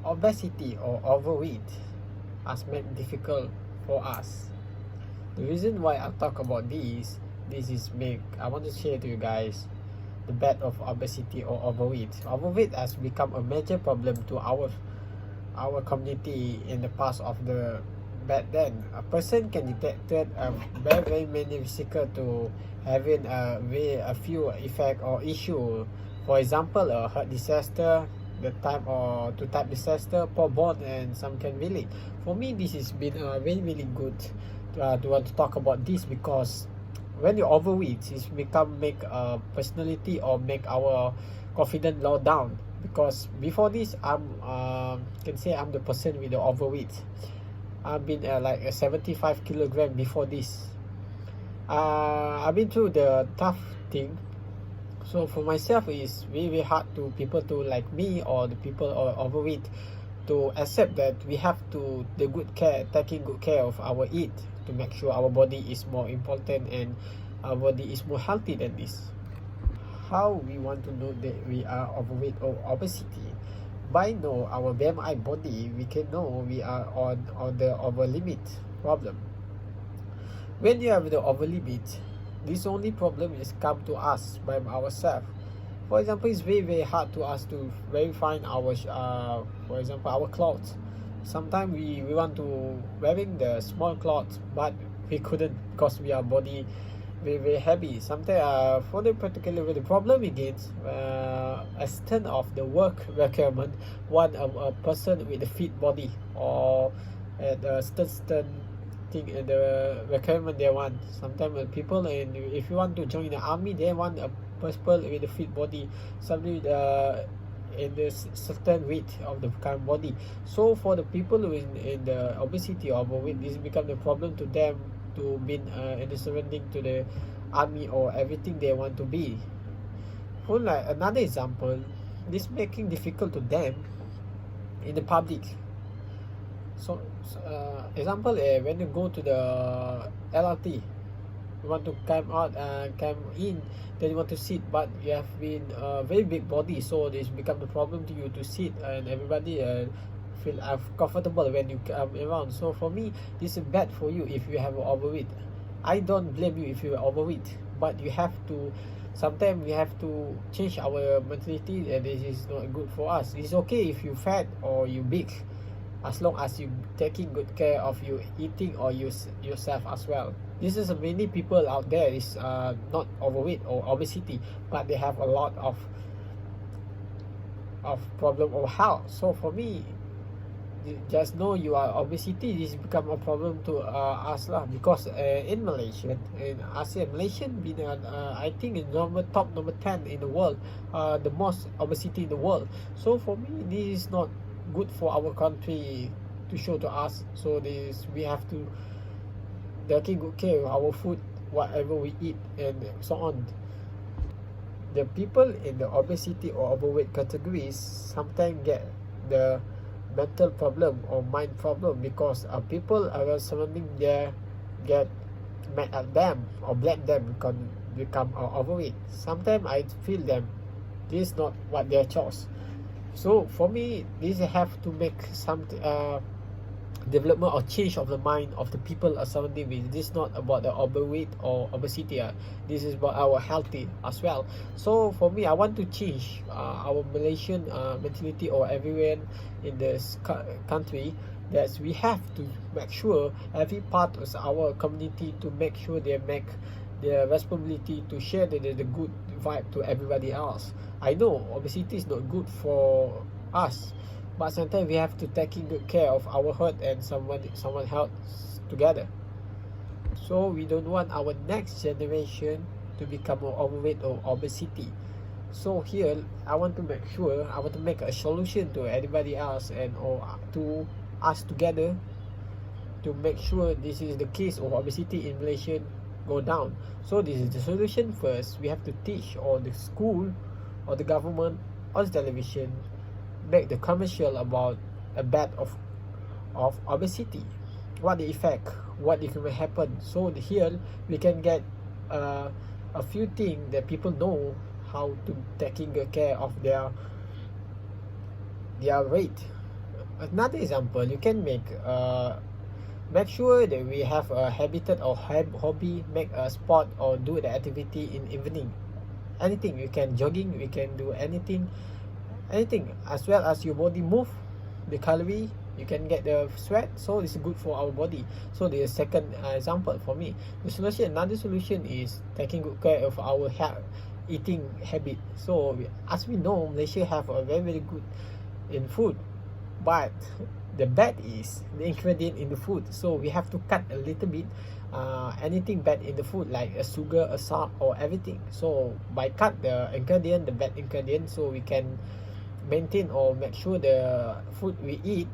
obesity or overweight has made difficult for us. The reason why I talk about this is I want to share to you guys the bad of obesity or overweight. Overweight has become a major problem to our community in the past of the back then. A person can detect a very many physical to having a few effect or issue. For example, a heart disaster, the type or two type disaster, poor bone, and some can really. For me, this has been really good to want to talk about this, because when you're overweight, it's become make a personality or make our confidence low down. Because before this, can say I'm the person with the overweight. I've been like a 75 kilogram before this. I've been through the tough thing. So for myself, it's very hard to people to like me or the people or overweight to accept that we have to taking good care of our eat to make sure our body is more important and our body is more healthy than this. How we want to know that we are overweight or obesity? By know our BMI body, we can know we are on the over limit problem. When you have the over limit, this only problem is come to us by ourselves. For example, it's very hard to us to verify our for example our clothes. Sometimes we want to wearing the small clothes, but we couldn't because we are body very heavy. Sometimes for the particular the problem against extent of the work requirement, one a person with a fit body or at a certain thing the requirement they want. Sometimes people, and if you want to join the army, they want a person with a fit body, somebody with in the certain weight of the current body. So for the people who in the obesity or overweight, this become the problem to them to be in the surrounding to the army or everything they want to be. For like another example, this making difficult to them in the public. So example, when you go to the LRT, you want to climb in, then you want to sit, but you have been very big body, so this become the problem to you to sit, and everybody feel comfortable when you come around. So for me, this is bad for you if you have overweight. I don't blame you if you are overweight, but you have to sometimes we have to change our mentality, and this is not good for us. It's okay if you fat or you big, as long as you taking good care of you eating or yourself as well. This is many people out there is not overweight or obesity, but they have a lot of problem of health. So for me, just know you are obesity, this become a problem to us lah, because in Malaysia, in ASEAN, Malaysia been I think in top number 10 in the world, the most obesity in the world. So for me, this is not good for our country to show to us. So this we have to taking good care of our food, whatever we eat, and so on. The people in the obesity or overweight categories sometimes get the mental problem or mind problem, because people around surrounding there get mad at them or blame them because become overweight. Sometimes I feel them this is not what their choice. So for me, this have to make some development or change of the mind of the people surrounding me. This is not about the overweight or obesity. This is about our healthy as well. So for me, I want to change our Malaysian mentality or everywhere in this country, that we have to make sure every part of our community to make sure they make their responsibility to share the good vibe to everybody else. I know obesity is not good for us, but sometimes we have to taking good care of our health and someone health together. So we don't want our next generation to become overweight or obesity. So here I want to make a solution to everybody else and or to us together to make sure this is the case of obesity in Malaysia go down. So this is the solution. First, we have to teach, or the school or the government or the television make the commercial about a bad of obesity, what the effect, what it may happen. So here we can get a few things that people know how to taking good care of their weight. Another example, you can make sure that we have a habitat or hobby, make a sport or do the activity in evening. Anything, you can jogging, we can do anything, as well as your body move, the calorie, you can get the sweat, so it's good for our body. So the second example for me, the solution, another solution is taking good care of our health, eating habit. So as we know, Malaysia have a very, very good in food, but the bad is the ingredient in the food, so we have to cut a little bit anything bad in the food, like a sugar, a salt, or everything. So by cut the ingredient, the bad ingredient, so we can maintain or make sure the food we eat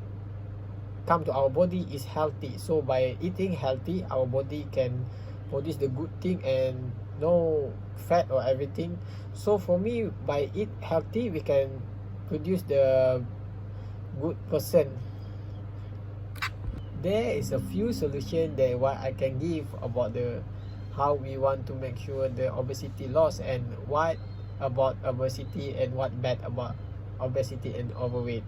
come to our body is healthy. So by eating healthy, our body can produce the good thing and no fat or everything. So for me, by eat healthy, we can produce the good person. There is a few solutions that what I can give about the how we want to make sure the obesity loss, and what about obesity and what bad about obesity and overweight.